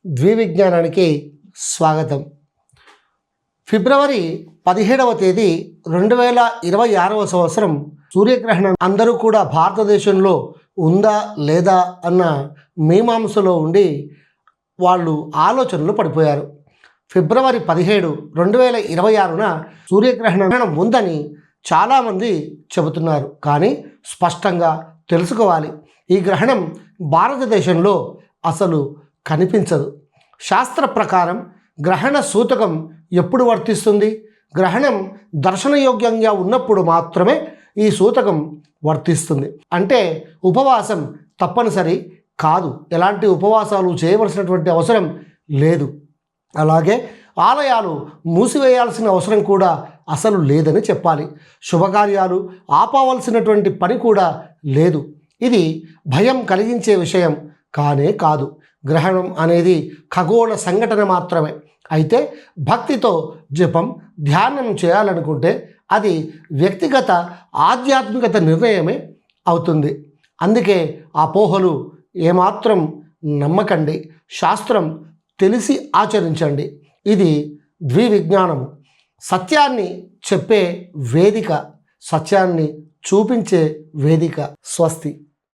ద్వివిజ్ఞానానికి స్వాగతం. ఫిబ్రవరి 17వ తేదీ 2026వ సంవత్సరం సూర్యగ్రహణం అందరూ కూడా భారతదేశంలో ఉందా లేదా అన్న మీమాంసలో ఉండి వాళ్ళు ఆలోచనలు పడిపోయారు. ఫిబ్రవరి 17, 2026న సూర్యగ్రహణం ఉందని చాలామంది చెబుతున్నారు. కానీ స్పష్టంగా తెలుసుకోవాలి, ఈ గ్రహణం భారతదేశంలో అసలు కనిపించదు. శాస్త్ర ప్రకారం గ్రహణ సూతకం ఎప్పుడు వర్తిస్తుంది? గ్రహణం దర్శనయోగ్యంగా ఉన్నప్పుడు మాత్రమే ఈ సూతకం వర్తిస్తుంది. అంటే ఉపవాసం తప్పనిసరి కాదు, ఎలాంటి ఉపవాసాలు చేయవలసినటువంటి అవసరం లేదు. అలాగే ఆలయాలు మూసివేయాల్సిన అవసరం కూడా అసలు లేదని చెప్పాలి. శుభకార్యాలు ఆపవలసినటువంటి పని కూడా లేదు. ఇది భయం కలిగించే విషయం కానే కాదు. గ్రహణం అనేది ఖగోళ సంఘటన మాత్రమే. అయితే భక్తితో జపం, ధ్యానం చేయాలనుకుంటే అది వ్యక్తిగత ఆధ్యాత్మికత నిర్ణయమే అవుతుంది. అందుకే అపోహలు ఏమాత్రం నమ్మకండి, శాస్త్రం తెలిసి ఆచరించండి. ఇది ద్వివిజ్ఞానము, సత్యాన్ని చెప్పే వేదిక, సత్యాన్ని చూపించే వేదిక. స్వస్తి.